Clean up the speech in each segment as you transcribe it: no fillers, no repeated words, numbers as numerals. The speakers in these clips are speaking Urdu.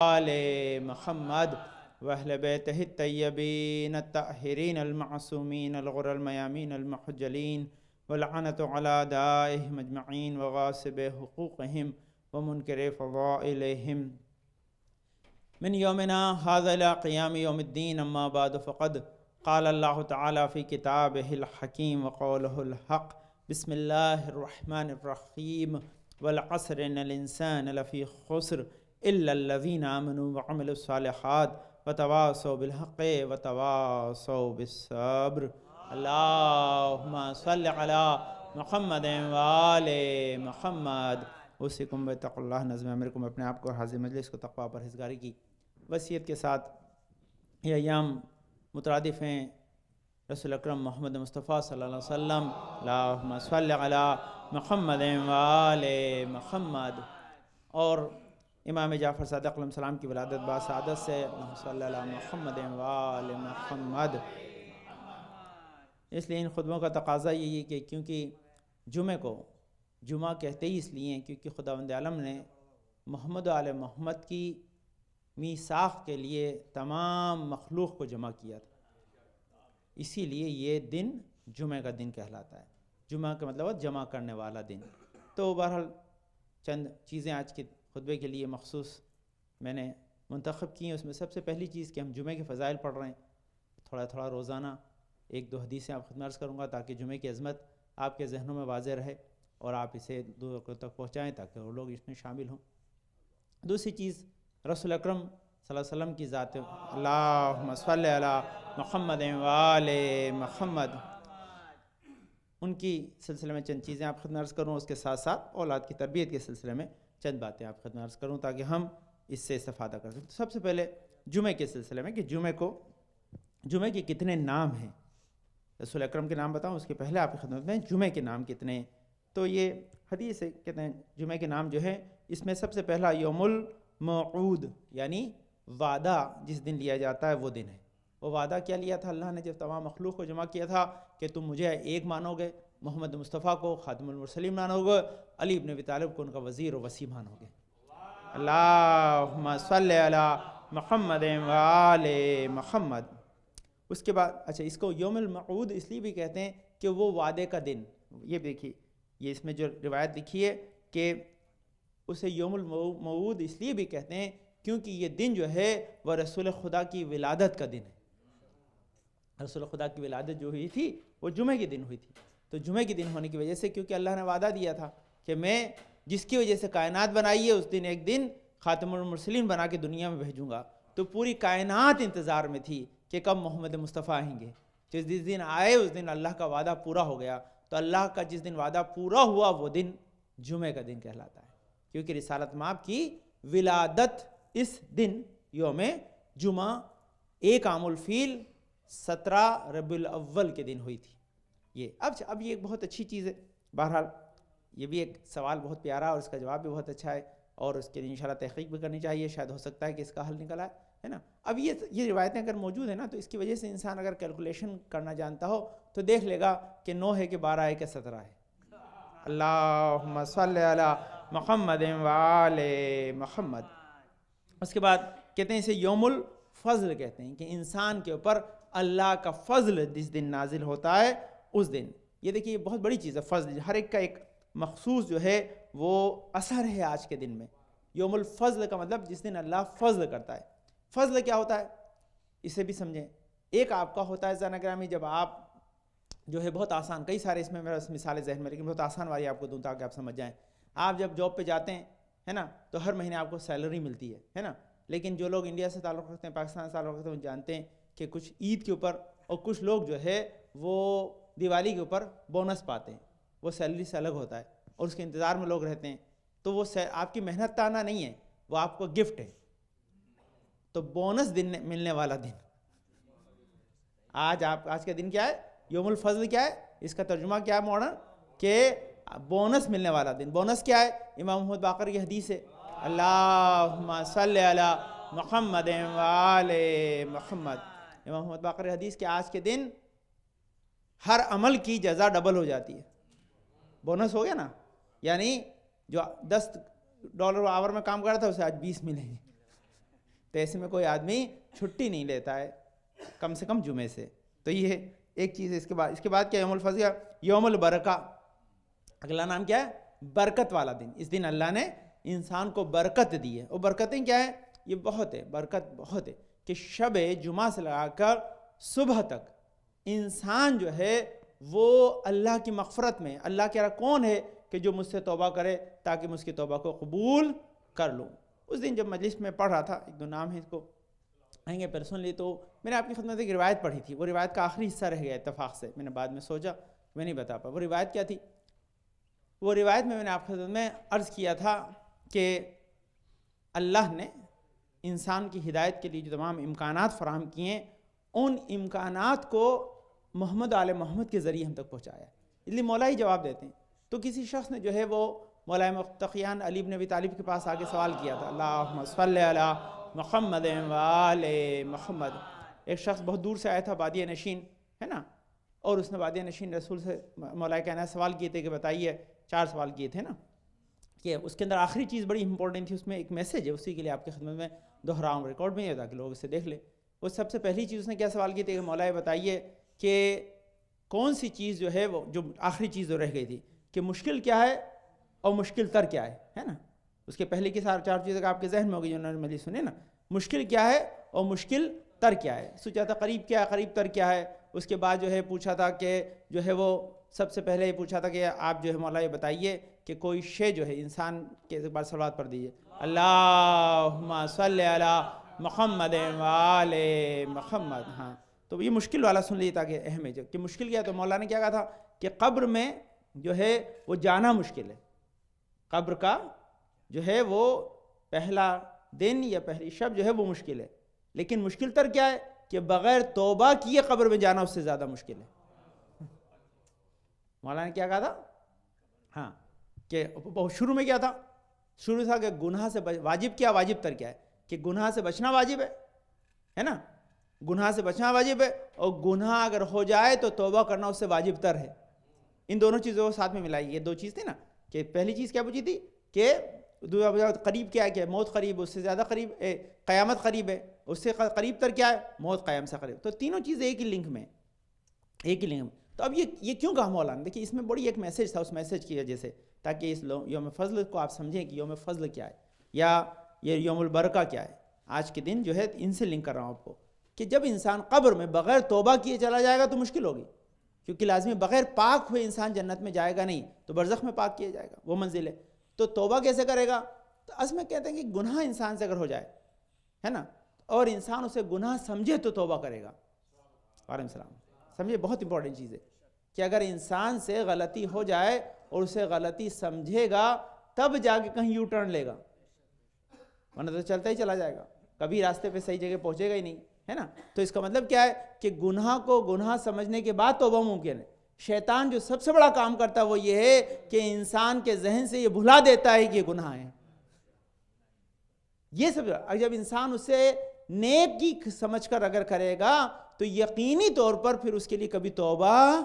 آل محمد وأهل بيته الطيبين الطاهرين المعصومين الغر الميامين المحجلين واللعنة على أعدائهم أجمعين وغاصب حقوقهم ومنكر فضائلهم من يومنا هذا إلى قيام يوم الدين. أما بعد فقد قال الله تعالى في كتابه الحكيم وقوله الحق. بسم الله الرحمن الرحيم. والعصر إن الإنسان لفي خسر إلا الذين آمنوا وعملوا الصالحات وتواصوا بالحق وتواصوا بالصبر. اللهم صل على محمد وآل محمد. اوصیکم بتقوی اللہ. نظم امیر کو اپنے آپ کو اور حاضر مجلس کو تقوی پرہیزگاری کی وصیت کے ساتھ یہ ایام مترادف ہیں رسول اکرم محمد مصطفیٰ صلی اللہ علیہ وسلم. اللہم صل علی محمد وآل محمد. اور امام جعفر صادق علیہ السلام کی ولادت باسعادت سے اللہم صل علی محمد وآل محمد. اس لیے ان خطبوں کا تقاضا یہی ہے کہ کیونکہ جمعہ کو جمعہ کہتے ہی اس لیے ہیں کیونکہ خداوند عالم نے محمد و آل محمد کی میثاق کے لیے تمام مخلوق کو جمع کیا تھا. اسی لیے یہ دن جمعہ کا دن کہلاتا ہے. جمعہ کا مطلب ہے جمع کرنے والا دن. تو بہرحال چند چیزیں آج کے خطبے کے لیے مخصوص میں نے منتخب کی ہیں. اس میں سب سے پہلی چیز کہ ہم جمعہ کے فضائل پڑھ رہے ہیں. تھوڑا تھوڑا روزانہ ایک دو حدیثیں آپ خدمت عرض کروں گا تاکہ جمعہ کی عظمت آپ کے ذہنوں میں واضح رہے اور آپ اسے دوسروں تک پہنچائیں تاکہ وہ لوگ اس میں شامل ہوں. دوسری چیز رسول اکرم صلی اللہ علیہ وسلم کی ذات. اللہم صلی علی محمد وآل محمد. ان کی سلسلے میں چند چیزیں آپ خدمت عرض کروں. اس کے ساتھ ساتھ اولاد کی تربیت کے سلسلے میں چند باتیں آپ خدمت عرض کروں تاکہ ہم اس سے استفادہ کر سکیں. سب سے پہلے جمعہ کے سلسلے میں کہ جمعہ کے کتنے نام ہیں. رسول اکرم کے نام بتاؤں اس کے پہلے آپ کی خدمت میں جمعہ کے نام کتنے ہیں. تو یہ حدیث ہے کہتے ہیں جمعہ کے نام جو ہے اس میں سب سے پہلا یوم الموعود یعنی وعدہ جس دن لیا جاتا ہے وہ دن ہے. وہ وعدہ کیا لیا تھا اللہ نے جب تمام مخلوق کو جمع کیا تھا کہ تم مجھے ایک مانو گے, محمد مصطفیٰ کو خاتم المرسلین مانو گے, علی ابن ابی طالب کو ان کا وزیر و وصی مانو گے. اللہم صلی علی محمد وآل محمد. اس کے بعد اچھا اس کو یوم الموعود اس لیے بھی کہتے ہیں کہ وہ وعدے کا دن. یہ دیکھیے یہ اس میں جو روایت لکھی ہے کہ اسے یوم الموعود اس لیے بھی کہتے ہیں کیونکہ یہ دن جو ہے وہ رسول خدا کی ولادت کا دن ہے. رسول خدا کی ولادت جو ہوئی تھی وہ جمعہ کے دن ہوئی تھی. تو جمعہ کے دن ہونے کی وجہ سے کیونکہ اللہ نے وعدہ دیا تھا کہ میں جس کی وجہ سے کائنات بنائی ہے اس دن ایک دن خاتم المرسلین بنا کے دنیا میں بھیجوں گا. تو پوری کائنات انتظار میں تھی کہ کب محمد مصطفیٰ آئیں گے. جس دن آئے اس دن اللہ کا وعدہ پورا ہو گیا. تو اللہ کا جس دن وعدہ پورا ہوا وہ دن جمعہ کا دن کہلاتا ہے کیونکہ رسالت مآب کی ولادت اس دن یوم جمعہ 1 عام الفیل 17 ربیع الاول کے دن ہوئی تھی. یہ اب یہ ایک بہت اچھی چیز ہے. بہرحال یہ بھی ایک سوال بہت پیارا اور اس کا جواب بھی بہت اچھا ہے اور اس کے لیے انشاءاللہ تحقیق بھی کرنی چاہیے. شاید ہو سکتا ہے کہ اس کا حل نکل آئے ہے نا. اب یہ روایتیں اگر موجود ہیں نا تو اس کی وجہ سے انسان اگر کیلکولیشن کرنا جانتا ہو تو دیکھ لے گا کہ 9 ہے کہ 12 ہے کہ 17 ہے. اللہم صلی علی محمد وآل محمد. اس کے بعد کہتے ہیں اسے یوم الفضل کہتے ہیں کہ انسان کے اوپر اللہ کا فضل جس دن نازل ہوتا ہے اس دن. یہ دیکھیے یہ بہت بڑی چیز ہے. فضل ہر ایک کا ایک مخصوص جو ہے وہ اثر ہے آج کے دن میں. یوم الفضل کا مطلب جس دن اللہ فضل کرتا ہے. فضل کیا ہوتا ہے اسے بھی سمجھیں. ایک آپ کا ہوتا ہے زانا گرامی جب آپ جو ہے بہت آسان کئی سارے اس میں میرا مثال ذہن میں لیکن بہت آسان والی آپ کو دوں تاکہ آپ سمجھ جائیں. آپ جب جاب پہ جاتے ہیں ہے نا تو ہر مہینے آپ کو سیلری ملتی ہے نا. لیکن جو لوگ انڈیا سے تعلق رکھتے ہیں پاکستان سے تعلق رکھتے ہیں وہ جانتے ہیں کہ کچھ عید کے اوپر اور کچھ لوگ جو ہے وہ دیوالی کے اوپر بونس پاتے ہیں. وہ سیلری سے الگ ہوتا ہے اور اس کے انتظار میں لوگ رہتے ہیں. تو وہ آپ کی محنت تانا نہیں ہے وہ آپ کو گفٹ ہے. تو بونس دن ملنے والا دن آج کا دن کیا ہے یوم الفضل کیا ہے اس کا ترجمہ کیا ہے ماڈرن کہ بونس ملنے والا دن. بونس کیا ہے امام محمد باقر کی حدیث ہے اللہم صلی علی محمد وآل محمد. امام محمد باقر کی حدیث کہ آج کے دن ہر عمل کی جزا ڈبل ہو جاتی ہے. بونس ہو گیا نا یعنی جو $10 آور میں کام کر رہا تھا اسے آج 20 ملیں گے تو ایسے میں کوئی آدمی چھٹی نہیں لیتا ہے کم سے کم جمعے سے. تو یہ ایک چیز ہے. اس کے بعد کیا یوم الفضل؟ یوم البرکہ. اگلا نام کیا ہے؟ برکت والا دن. اس دن اللہ نے انسان کو برکت دی ہے. اور برکتیں کیا ہے؟ یہ بہت ہے، برکت بہت ہے کہ شب جمعہ سے لگا کر صبح تک انسان جو ہے وہ اللہ کی مغفرت میں. اللہ کہہ رہا کون ہے کہ جو مجھ سے توبہ کرے تاکہ میں اس کی توبہ کو قبول کر لوں. اس دن جب مجلس میں پڑھ رہا تھا، ایک دو نام ہے اس کو آئیں گے پرسنلی، تو میں نے آپ کی خدمت میں ایک روایت پڑھی تھی. وہ روایت کا آخری حصہ رہ گیا اتفاق سے، میں نے بعد میں سوچا میں نہیں بتا پا. وہ روایت کیا تھی؟ وہ روایت میں نے آپ کی خدمت میں عرض کیا تھا کہ اللہ نے انسان کی ہدایت کے لیے جو تمام امکانات فراہم کیے ہیں، ان امکانات کو محمد آل محمد کے ذریعے ہم تک پہنچایا. اس لیے مولا ہی جواب دیتے ہیں. تو کسی شخص نے جو ہے وہ مولا متقیان علی بن ابی طالب کے پاس آگے سوال کیا تھا، اللہم صلی علی محمد و آل محمد. ایک شخص بہت دور سے آیا تھا، بادیہ نشین ہے نا، اور اس نے بادیہ نشین رسول سے مولا کائنات سوال کیے تھے کہ بتائیے، 4 سوال کیے تھے نا، کہ اس کے اندر آخری چیز بڑی امپورٹنٹ تھی. اس میں ایک میسیج ہے، اسی کے لیے آپ کی خدمت میں دہرا ہوں، ریکارڈ میں ہے تاکہ لوگ اسے دیکھ لیں. وہ سب سے پہلی چیز اس نے کیا سوال کی تھی کہ مولا بتائیے کہ کون سی چیز جو ہے وہ جو آخری چیز جو رہ گئی تھی کہ مشکل کیا ہے اور مشکل تر کیا ہے نا. اس کے پہلے کی 4 چیزیں آپ کے ذہن میں ہوگی جو انہوں نے مجھے سنے نا. مشکل کیا ہے اور مشکل تر کیا ہے. سوچا تھا قریب کیا ہے، قریب تر کیا ہے. اس کے بعد جو ہے پوچھا تھا کہ جو ہے وہ سب سے پہلے یہ پوچھا تھا کہ آپ جو ہے مولا یہ بتائیے کہ کوئی شے جو ہے انسان کے بعد صلوات پڑھ دیجیے، اللہم صلی علی محمد و آل محمد. ہاں تو یہ مشکل والا سن لیجیے تاکہ اہم ہے کہ مشکل کیا ہے. تو مولا نے کیا کہا تھا کہ قبر میں جو ہے وہ جانا مشکل ہے. قبر کا جو ہے وہ پہلا دن یا پہلی شب جو ہے وہ مشکل ہے، لیکن مشکل تر کیا ہے کہ بغیر توبہ کیے قبر میں جانا اس سے زیادہ مشکل ہے. مولا نے کیا کہا تھا؟ ہاں کہ شروع میں کیا تھا؟ شروع تھا کہ گناہ سے واجب کیا، واجب تر کیا ہے کہ گناہ سے بچنا واجب ہے نا. گناہ سے بچنا واجب ہے، اور گناہ اگر ہو جائے تو توبہ کرنا اس سے واجب تر ہے. ان دونوں چیزوں کو ساتھ میں ملائی. یہ 2 چیز تھی نا کہ پہلی چیز کیا پوچھی تھی کہ قریب کیا ہے کہ موت قریب، اس سے زیادہ قریب قیامت قریب ہے، اس سے قریب تر کیا ہے موت قیام سے قریب. تو تینوں چیزیں ایک ہی لنک میں. تو اب یہ کیوں کہا مولانا؟ دیکھیے اس میں بڑی ایک میسیج تھا، اس میسیج کی وجہ سے تاکہ اس یوم فضل کو آپ سمجھیں کہ یوم فضل کیا ہے یا یہ یوم البرکہ کیا ہے. آج کے دن جو ہے ان سے لنک کر رہا ہوں آپ کو کہ جب انسان قبر میں بغیر توبہ کیے چلا جائے گا تو مشکل ہوگی، کیونکہ لازمی بغیر پاک ہوئے انسان جنت میں جائے گا نہیں، تو برزخ میں پاک کیا جائے گا، وہ منزل ہے. تو توبہ کیسے کرے گا؟ تو اصل میں کہتے ہیں کہ گناہ انسان سے اگر ہو جائے ہے نا، اور انسان اسے گناہ سمجھے تو توبہ کرے گا. وعلیکم السلام. سمجھے بہت امپورٹنٹ چیز ہے کہ اگر انسان سے غلطی ہو جائے اور اسے غلطی سمجھے گا تب جا کے کہیں یو ٹرن لے گا، ورنہ تو چلتا ہی چلا جائے گا، کبھی راستے پہ صحیح جگہ پہنچے گا ہی نہیں ہے نا. تو اس کا مطلب کیا ہے کہ گناہ کو گناہ سمجھنے کے بعد توبہ ممکن ہے. شیطان جو سب سے بڑا کام کرتا ہے وہ یہ ہے کہ انسان کے ذہن سے یہ بھلا دیتا ہے کہ یہ گناہ ہے. یہ سب جب انسان اسے نیک کی سمجھ کر اگر کرے گا تو یقینی طور پر پھر اس کے لیے کبھی توبہ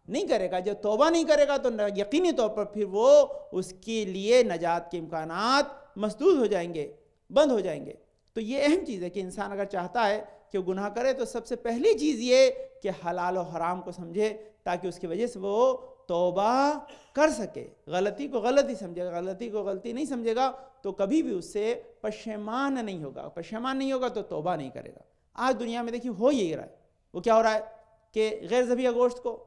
نہیں کرے گا. جب توبہ نہیں کرے گا تو یقینی طور پر پھر وہ اس کے لیے نجات کے امکانات مسدود ہو جائیں گے، بند ہو جائیں گے. تو یہ اہم چیز ہے کہ انسان اگر چاہتا ہے کہ گناہ کرے تو سب سے پہلی چیز یہ کہ حلال و حرام کو سمجھے تاکہ اس کی وجہ سے وہ توبہ کر سکے. غلطی کو غلطی سمجھے گا، غلطی کو غلطی نہیں سمجھے گا تو کبھی بھی اس سے پشیمان نہیں ہوگا. پشیمان نہیں ہوگا تو توبہ نہیں کرے گا. آج دنیا میں دیکھیے ہو یہی رہا ہے. وہ کیا ہو رہا ہے کہ غیر ذبیحہ گوشت کو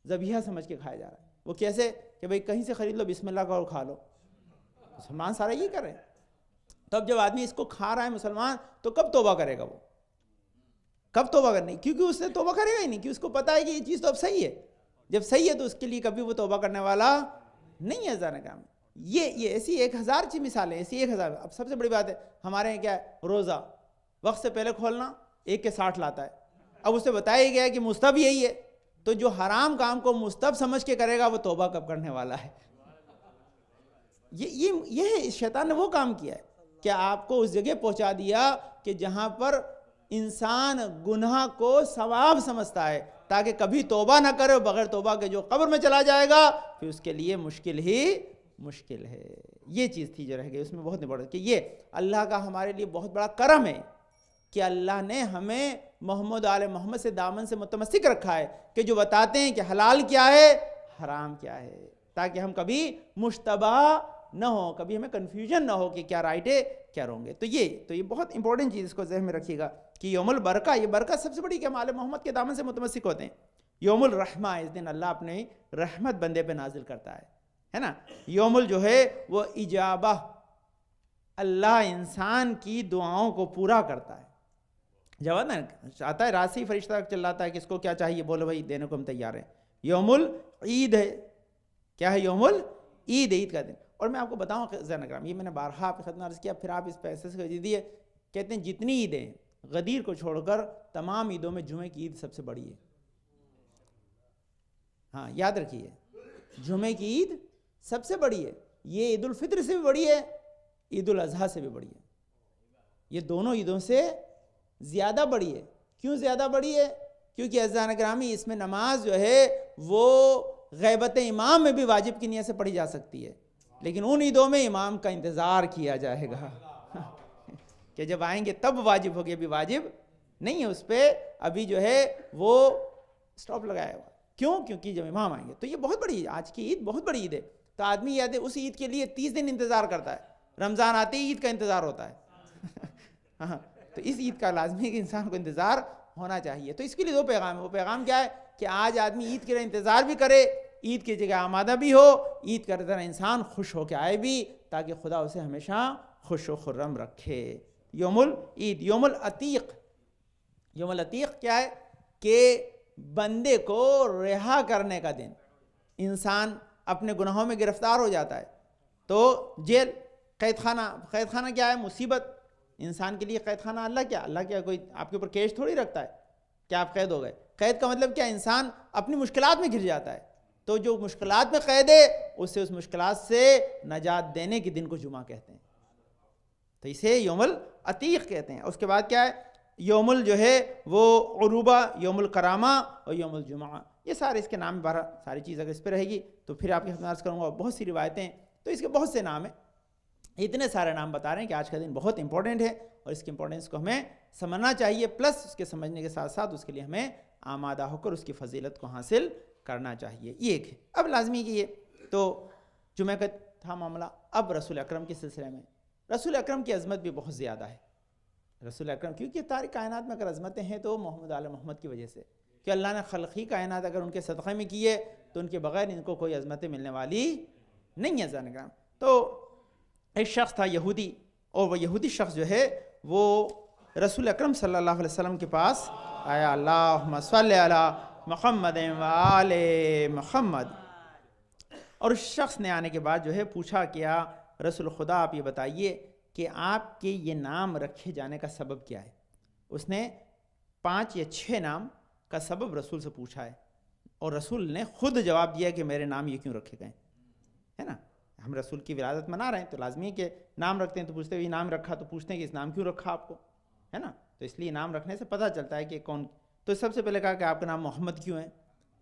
ذبیحہ سمجھ کے کھایا جا رہا ہے. وہ کیسے کہ بھئی کہیں سے خرید لو، بسم اللہ کرو کھا لو. مسلمان سارا یہی کر رہے ہیں. تو اب جب آدمی اس کو کھا رہا ہے مسلمان تو کب توبہ کرے گا؟ وہ کب توبہ کرنی؟ کیونکہ اس نے توبہ کرے گا ہی نہیں، کیونکہ اس کو پتا ہے کہ یہ چیز تو اب صحیح ہے. جب صحیح ہے تو اس کے لیے کبھی وہ توبہ کرنے والا نہیں ہے. زانے کام یہ ایسی 1000 چیز مثالیں، ایسی 1000. اب سب سے بڑی بات ہے ہمارے یہاں کیا ہے، روزہ وقت سے پہلے کھولنا 1 کے 60 لاتا ہے. اب اسے بتایا گیا ہے کہ مستحب یہی ہے، تو جو حرام کام کو مستحب سمجھ کے کرے گا وہ توبہ کب کرنے والا ہے؟ یہ ہے شیطان نے وہ کام کیا ہے کہ آپ کو اس جگہ پہنچا دیا کہ جہاں پر انسان گناہ کو ثواب سمجھتا ہے تاکہ کبھی توبہ نہ کرے. بغیر توبہ کے جو قبر میں چلا جائے گا پھر اس کے لیے مشکل ہی مشکل ہے. یہ چیز تھی جو رہ گئی اس میں بہت امپورٹنٹ کہ یہ اللہ کا ہمارے لیے بہت بڑا کرم ہے کہ اللہ نے ہمیں محمد آل محمد سے دامن سے متمسک رکھا ہے کہ جو بتاتے ہیں کہ حلال کیا ہے حرام کیا ہے، تاکہ ہم کبھی مشتبہ نہ ہو، کبھی ہمیں کنفیوژن نہ ہو کہ کیا رائٹ ہے کیا رونگ ہے. تو یہ بہت امپورٹنٹ چیز اس کو ذہن میں رکھیے گا کہ یوم البرکہ، یہ برکت سب سے بڑی کہ ہم آل محمد کے دامن سے متمسک ہوتے ہیں. یوم الرحمہ، اس دن اللہ اپنے رحمت بندے پہ نازل کرتا ہے نا. یوم جو ہے وہ اجابہ، اللہ انسان کی دعاؤں کو پورا کرتا ہے. جواب آتا ہے رات سے ہی فرشتہ چلاتا ہے کہ اس کو کیا چاہیے، بولو بھائی دینے کو ہم تیار ہیں. یوم العید ہے، کیا ہے یوم العید، عید کا دن. اور میں آپ کو بتاؤں ذہن اکرام، یہ میں نے بارہا آپ کی خدمت عرض کیا، پھر آپ اس پیسے سے دیے. کہتے ہیں جتنی عیدیں غدیر کو چھوڑ کر تمام عیدوں میں جمعے کی عید سب سے بڑی ہے. ہاں یاد رکھیے، جمعے کی عید سب سے بڑی ہے. یہ عید الفطر سے بھی بڑی ہے، عید الاضحیٰ سے بھی بڑی ہے. یہ دونوں عیدوں سے زیادہ بڑی ہے. کیوں زیادہ بڑی ہے؟ کیونکہ عزیزان گرامی اس میں نماز جو ہے وہ غیبت امام میں بھی واجب کی نیت سے پڑھی جا سکتی ہے، لیکن ان عیدوں میں امام کا انتظار کیا جائے گا کہ جب آئیں گے تب واجب ہوگی، ابھی واجب نہیں ہے اس پہ، ابھی جو ہے وہ سٹاپ لگایا ہوا. کیوں؟ کیونکہ جب امام آئیں گے. تو یہ بہت بڑی آج کی عید بہت بڑی عید ہے. تو آدمی یاد ہے اس عید کے لیے 30 دن انتظار کرتا ہے. رمضان آتے ہی عید کا انتظار ہوتا ہے ہاں، تو اس عید کا لازمی ہے کہ انسان کو انتظار ہونا چاہیے. تو اس کے لیے دو پیغام ہے. وہ پیغام کیا ہے کہ آج آدمی عید کے لیے انتظار بھی کرے، عید کی جگہ آمادہ بھی ہو، عید کرتے طرح انسان خوش ہو کے آئے بھی، تاکہ خدا اسے ہمیشہ خوش و خرم رکھے. یوم العید. یوم العتیق. یوم العتیق کیا ہے کہ بندے کو رہا کرنے کا دن. انسان اپنے گناہوں میں گرفتار ہو جاتا ہے تو جیل، قید خانہ. قید خانہ کیا ہے؟ مصیبت. انسان کے لیے قید خانہ اللہ کیا؟ اللہ کیا کوئی آپ کے اوپر کیش تھوڑی رکھتا ہے کہ آپ قید ہو گئے. قید کا مطلب کیا؟ انسان اپنی مشکلات میں گر جاتا ہے. تو جو مشکلات میں قید ہے اسے اس مشکلات سے نجات دینے کے دن کو جمعہ کہتے ہیں. تو اسے یوم العتیق کہتے ہیں. اس کے بعد کیا ہے؟ یوم جو ہے وہ عروبہ، یوم الکرامہ اور یوم الجمعہ. یہ سارے اس کے نام بارہ ساری چیز اگر اس پہ رہے گی تو پھر آپ کی خدمت عرض کروں گا بہت سی روایتیں ہیں. تو اس کے بہت سے نام ہیں. اتنے سارے نام بتا رہے ہیں کہ آج کا دن بہت امپورٹنٹ ہے اور اس کی امپورٹنس کو ہمیں سمجھنا چاہیے، پلس اس کے سمجھنے کے ساتھ ساتھ اس کے لیے ہمیں آمادہ ہو کر اس کی فضیلت کو حاصل کرنا چاہیے. یہ ایک ہے. اب لازمی کہ یہ تو جمعہ کا تھا معاملہ. اب رسول اکرم کے سلسلے میں رسول اکرم کی عظمت بھی بہت زیادہ ہے. رسول اکرم کیونکہ ساری کائنات میں اگر عظمتیں ہیں تو محمد آل محمد کی وجہ سے، کہ اللہ نے خلقی کائنات اگر ان کے صدقے میں کیے تو ان کے بغیر ان کو کوئی عظمتیں ملنے والی نہیں ہے. زان کرام تو ایک شخص تھا یہودی، اور وہ یہودی شخص جو ہے وہ رسول اکرم صلی اللہ علیہ وسلم کے پاس آیا. اللہم صلی علی محمد و آل محمد. اور اس شخص نے آنے کے بعد جو ہے پوچھا کیا رسول خدا آپ یہ بتائیے کہ آپ کے یہ نام رکھے جانے کا سبب کیا ہے. اس نے 5 یا 6 نام کا سبب رسول سے پوچھا ہے، اور رسول نے خود جواب دیا کہ میرے نام یہ کیوں رکھے گئے ہے نا. ہم رسول کی ولادت منا رہے ہیں تو لازمی ہے کہ نام رکھتے ہیں، تو پوچھتے ہوئے نام رکھا تو پوچھتے ہیں کہ اس نام کیوں رکھا آپ کو، ہے نا. تو اس لیے نام رکھنے سے پتہ چلتا ہے کہ کون. تو سب سے پہلے کہا کہ آپ کا نام محمد کیوں ہے،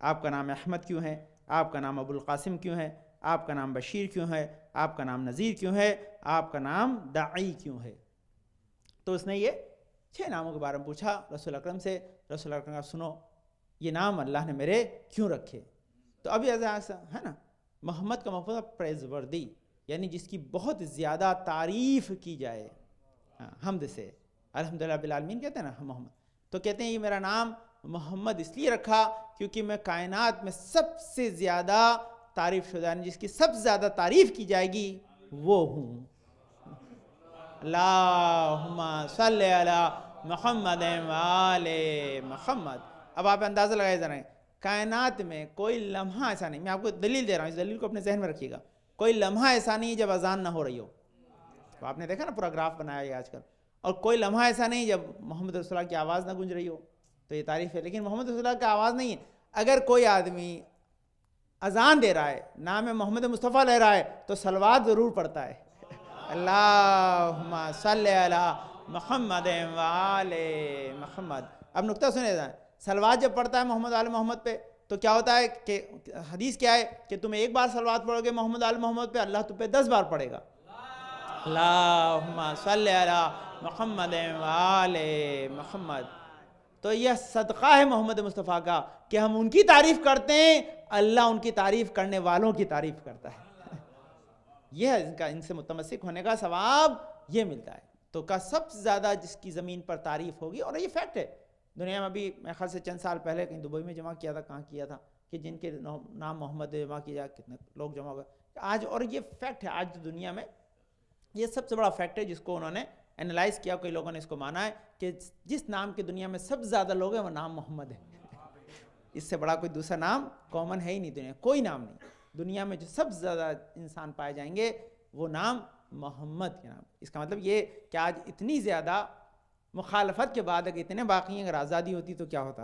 آپ کا نام احمد کیوں ہے، آپ کا نام ابو القاسم کیوں ہے، آپ کا نام بشیر کیوں ہے، آپ کا نام نذیر کیوں ہے، آپ کا نام داعی کیوں ہے. تو اس نے یہ 6 ناموں کے بارے میں پوچھا رسول اکرم سے. رسول اکرم کا سنو یہ نام اللہ نے میرے کیوں رکھے. تو ابھی ایسا ہے نا، محمد کا مفہوم پریز وردی، یعنی جس کی بہت زیادہ تعریف کی جائے. حمد سے الحمدللہ بالعالمین کہتے ہیں نا محمد. تو کہتے ہیں یہ میرا نام محمد اس لیے رکھا کیونکہ میں کائنات میں سب سے زیادہ تعریف شدہ، یعنی جس کی سب سے زیادہ تعریف کی جائے گی وہ ہوں. اللہم صلی علی محمد و آل محمد. اب آپ اندازہ لگائے ذرا، کائنات میں کوئی لمحہ ایسا نہیں، میں آپ کو دلیل دے رہا ہوں، اس دلیل کو اپنے ذہن میں رکھیے گا. کوئی لمحہ ایسا نہیں جب اذان نہ ہو رہی ہو. تو آپ نے دیکھا نا پورا گراف بنایا ہے آج کل. اور کوئی لمحہ ایسا نہیں جب محمد رسول اللہ کی آواز نہ گونج رہی ہو. تو یہ تعریف ہے. لیکن محمد رسول اللہ کی آواز نہیں ہے. اگر کوئی آدمی اذان دے رہا ہے، نام محمد مصطفیٰ لے رہا ہے، تو صلوات ضرور پڑھتا ہے. اللہم صلی علی محمد و آل محمد. اب نقطہ سنے جائیں، صلوات جب پڑھتا ہے محمد آل محمد پہ تو کیا ہوتا ہے کہ حدیث کیا ہے کہ تم ایک بار صلوات پڑھو گے محمد آل محمد پہ، اللہ تم پہ 10 بار پڑھے گا، اللہم صلی علی محمد وآل محمد۔ تو یہ صدقہ ہے محمد مصطفیٰ کا کہ ہم ان کی تعریف کرتے ہیں، اللہ ان کی تعریف کرنے والوں کی تعریف کرتا ہے۔ یہ ہے ان سے متمسک ہونے کا ثواب یہ ملتا ہے۔ تو کا سب سے زیادہ جس کی زمین پر تعریف ہوگی، اور یہ فیکٹ ہے دنیا میں، ابھی میں خیال سے چند سال پہلے کہیں دبئی میں جمع کیا تھا، کہاں کیا تھا، کہ جن کے نام محمد جمع کیا جائے کتنے لوگ جمع ہو گئے آج، اور یہ فیکٹ ہے آج دنیا میں، یہ سب سے بڑا فیکٹ ہے جس کو انہوں نے انالائز کیا، کئی لوگوں نے اس کو مانا ہے کہ جس نام کی دنیا میں سب سے زیادہ لوگ ہیں وہ نام محمد ہے۔ اس سے بڑا کوئی دوسرا نام کامن ہے ہی نہیں دنیا، کوئی نام نہیں دنیا میں جو سب سے زیادہ انسان پائے جائیں گے وہ نام محمد کے نام۔ اس کا مطلب یہ کہ آج اتنی زیادہ مخالفت کے بعد اگر اتنے باقی ہیں، اگر آزادی ہوتی تو کیا ہوتا؟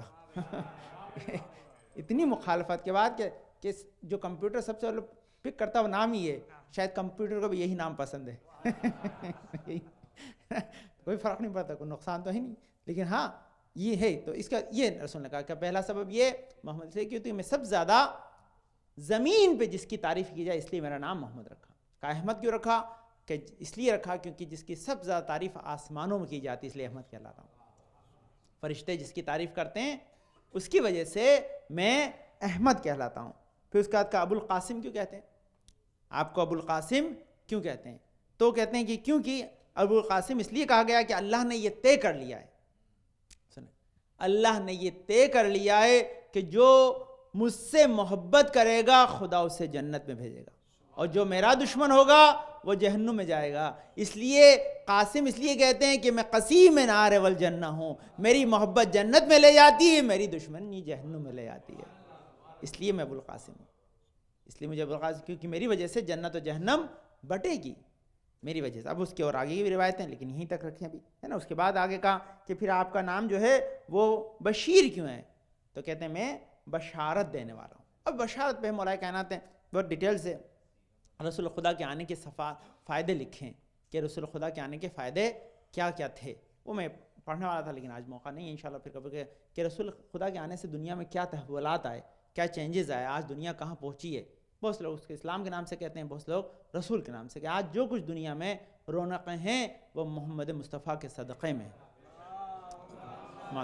اتنی مخالفت کے بعد کہ جو کمپیوٹر سب سے پک کرتا وہ نام ہی ہے، شاید کمپیوٹر کو بھی یہی نام پسند ہے۔ کوئی فرق نہیں پڑتا، کوئی نقصان تو ہے نہیں، لیکن ہاں یہ ہے۔ تو اس کا یہ رسول نے کہا کہ پہلا سبب یہ محمد سے، کیونکہ میں سب زیادہ زمین پہ جس کی تعریف کی جائے اس لیے میرا نام محمد رکھا۔ کا احمد کیوں رکھا؟ کہ اس لیے رکھا کیونکہ جس کی سب زیادہ تعریف آسمانوں میں کی جاتی ہے، اس لیے احمد کہلاتا ہوں۔ فرشتے جس کی تعریف کرتے ہیں اس کی وجہ سے میں احمد کہلاتا ہوں۔ پھر اس کے بعد کا ابو القاسم کیوں کہتے ہیں؟ آپ کو ابو القاسم کیوں کہتے ہیں؟ تو کہتے ہیں کہ کیونکہ ابو القاسم اس لیے کہا گیا کہ اللہ نے یہ طے کر لیا ہے، سنیں، اللہ نے یہ طے کر لیا ہے کہ جو مجھ سے محبت کرے گا خدا اسے جنت میں بھیجے گا، اور جو میرا دشمن ہوگا وہ جہنم میں جائے گا۔ اس لیے قاسم اس لیے کہتے ہیں کہ میں قسیم نار والجنہ ہوں، میری محبت جنت میں لے جاتی ہے، میری دشمنی جہنم میں لے جاتی ہے، اس لیے میں ابو القاسم ہوں۔ اس لیے مجھے ابو القاسم، کیونکہ میری وجہ سے جنت و جہنم بٹے گی، میری وجہ سے۔ اب اس کے اور آگے کی بھی روایتیں، لیکن یہیں تک رکھیں ابھی، ہے نا۔ اس کے بعد آگے کہا کہ پھر آپ کا نام جو ہے وہ بشیر کیوں ہے؟ تو کہتے ہیں میں بشارت دینے والا ہوں۔ اب بشارت پہ مولا کائنات ہیں بہت ڈیٹیل سے رسول خدا کے آنے کے فائدے لکھیں کہ رسول خدا کے آنے کے فائدے کیا کیا تھے، وہ میں پڑھنے والا تھا لیکن آج موقع نہیں ہے، انشاءاللہ پھر کبھی، کہ رسول خدا کے آنے سے دنیا میں کیا تحولات آئے، کیا چینجز آئے، آج دنیا کہاں پہنچی ہے۔ بہت سے لوگ اس کے اسلام کے نام سے کہتے ہیں، بہت سے لوگ رسول کے نام سے، کہ آج جو کچھ دنیا میں رونقیں ہیں وہ محمد مصطفیٰ کے صدقے میں۔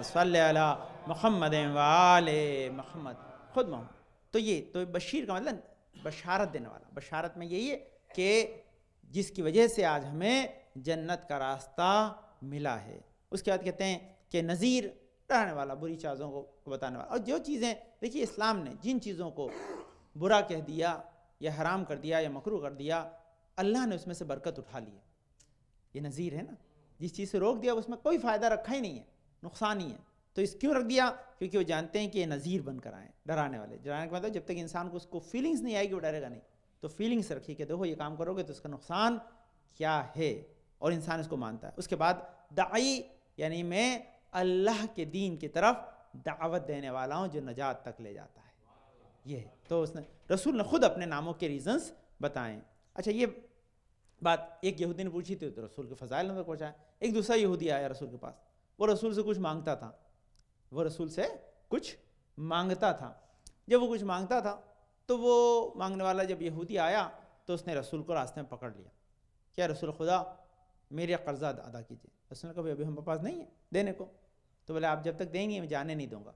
صلی علی محمد وآل محمد، خود محمد۔ تو یہ تو بشیر کا مطلب بشارت دینے والا۔ بشارت میں یہی ہے کہ جس کی وجہ سے آج ہمیں جنت کا راستہ ملا ہے۔ اس کے بعد کہتے ہیں کہ نذیر، ڈرانے والا، بری چیزوں کو بتانے والا۔ اور جو چیزیں دیکھیے اسلام نے جن چیزوں کو برا کہہ دیا یا حرام کر دیا یا مکروہ کر دیا، اللہ نے اس میں سے برکت اٹھا لی ہے۔ یہ نذیر ہے نا، جس چیز سے روک دیا اس میں کوئی فائدہ رکھا ہی نہیں ہے، نقصان ہی ہے۔ تو اس کیوں رکھ دیا؟ کیونکہ وہ جانتے ہیں کہ یہ نذیر بن کر آئیں، ڈرانے والے۔ ڈرانے کا مطلب جب تک انسان کو اس کو فیلنگز نہیں آئے گی وہ ڈرے گا نہیں، تو فیلنگز رکھی کہ دیکھو یہ کام کرو گے تو اس کا نقصان کیا ہے، اور انسان اس کو مانتا ہے۔ اس کے بعد داعی، یعنی میں اللہ کے دین کی طرف دعوت دینے والا ہوں جو نجات تک لے جاتا ہے، یہ ہے۔ تو اس نے رسول نے خود اپنے ناموں کے ریزنز بتائیں۔ اچھا یہ بات ایک یہودی نے پوچھی تھی تو رسول کے فضائل نے پوچھا۔ ایک دوسرا یہودی آیا رسول کے پاس، وہ رسول سے کچھ مانگتا تھا، وہ رسول سے کچھ مانگتا تھا۔ جب وہ کچھ مانگتا تھا تو وہ مانگنے والا جب یہودی آیا تو اس نے رسول کو راستے میں پکڑ لیا، کیا رسول خدا میرے قرضہ ادا کیجیے۔ رسول نے کہا ابھی ہمارے پاس نہیں ہے دینے کو۔ تو بولے آپ جب تک دیں گے میں جانے نہیں دوں گا،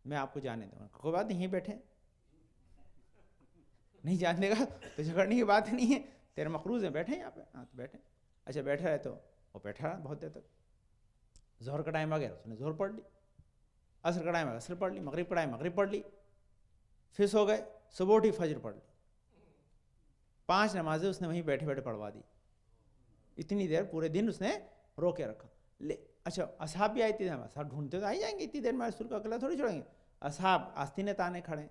میں آپ کو جانے دوں گا۔ کوئی بات نہیں، یہیں بیٹھے، نہیں جانے گا تو جھگڑنے کی بات نہیں ہے، تیرے مقروض ہیں، بیٹھے یہاں پہ۔ ہاں تو بیٹھے۔ اچھا بیٹھا رہے تو وہ بیٹھا رہا بہت دیر تک۔ ظہر کا ٹائم آ گیا، اس نے ظہر پڑھ لی، عصر کا ٹائم آ گیا عصر پڑھ لی، مغرب کا ٹائم مغرب پڑھ لی، پھر سو گئے، صبح اٹھی فجر پڑھ لی، 5 نمازیں اس نے وہیں بیٹھے بیٹھے پڑھوا دی۔ اتنی دیر پورے دن اس نے رو کے رکھا۔ اچھا اصحاب بھی آئی تھی، اصحاب ڈھونڈتے تو آئی جائیں گے، اتنی دیر میں رسول کا اکیلا تھوڑی چھوڑیں گے۔ اصحاب آستینیں تانے کھڑے،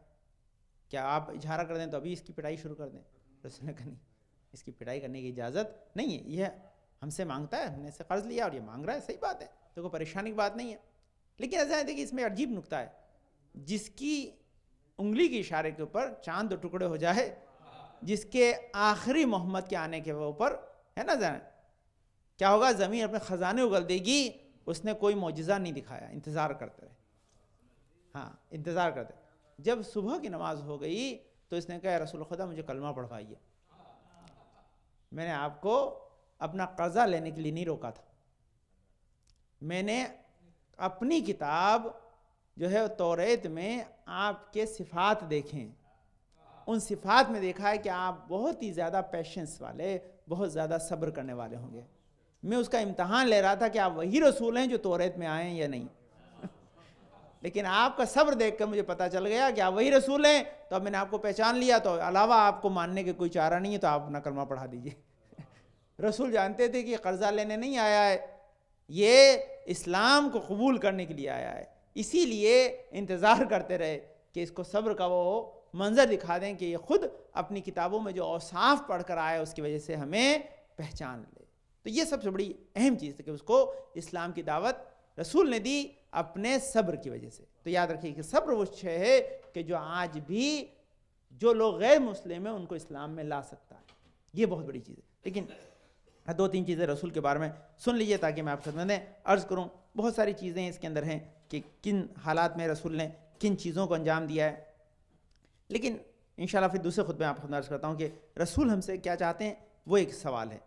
کیا آپ اجارہ کر دیں تو ابھی اس کی پٹائی شروع کر دیں؟ رسول نے کہا نہیں، اس کی پٹائی کرنے کی اجازت نہیں ہے، یہ ہم سے مانگتا ہے، ہم نے اس سے قرض لیا اور یہ مانگ رہا ہے، صحیح بات ہے، تو کوئی پریشانی کی بات نہیں ہے۔ لیکن ایسا ہے کہ اس میں عجیب نکتہ ہے، جس کی انگلی کے اشارے کے اوپر چاند 2 ٹکڑے ہو جائے، جس کے آخری محمد کے آنے کے اوپر ہے نا ذرا کیا ہوگا، زمین اپنے خزانے اگل دے گی۔ اس نے کوئی معجزہ نہیں دکھایا، انتظار کرتے رہے، ہاں انتظار کرتے۔ جب صبح کی نماز ہو گئی تو اس نے کہا رسول خدا مجھے کلمہ پڑھوائیے. میں نے آپ کو اپنا قرضہ لینے کے لیے نہیں روکا تھا. میں نے اپنی کتاب جو ہے توریت میں آپ کے صفات دیکھیں, ان صفات میں دیکھا ہے کہ آپ بہت ہی زیادہ پیشنس والے, بہت زیادہ صبر کرنے والے ہوں گے. میں اس کا امتحان لے رہا تھا کہ آپ وہی رسول ہیں جو توریت میں آئے ہیں یا نہیں. لیکن آپ کا صبر دیکھ کر مجھے پتا چل گیا کہ آپ وہی رسول ہیں, تو اب میں نے آپ کو پہچان لیا, تو علاوہ آپ کو ماننے کے کوئی چارہ نہیں ہے, تو آپ اپنا کلمہ پڑھا دیجئے. رسول جانتے تھے کہ قرضہ لینے نہیں آیا ہے, یہ اسلام کو قبول کرنے کے لیے آیا ہے. اسی لیے انتظار کرتے رہے کہ اس کو صبر کا وہ منظر دکھا دیں کہ یہ خود اپنی کتابوں میں جو اوصاف پڑھ کر آیا اس کی وجہ سے ہمیں پہچان لے. تو یہ سب سے بڑی اہم چیز ہے کہ اس کو اسلام کی دعوت رسول نے دی اپنے صبر کی وجہ سے. تو یاد رکھیے کہ صبر وہ شے ہے کہ جو آج بھی جو لوگ غیر مسلم ہیں ان کو اسلام میں لا سکتا ہے. یہ بہت بڑی چیز ہے. لیکن 2-3 چیزیں رسول کے بارے میں سن لیجئے تاکہ میں آپ خدمت میں عرض کروں. بہت ساری چیزیں اس کے اندر ہیں کہ کن حالات میں رسول نے کن چیزوں کو انجام دیا ہے. لیکن انشاءاللہ پھر دوسرے خطبے میں آپ خدمت عرض کرتا ہوں کہ رسول ہم سے کیا چاہتے ہیں, وہ ایک سوال ہے.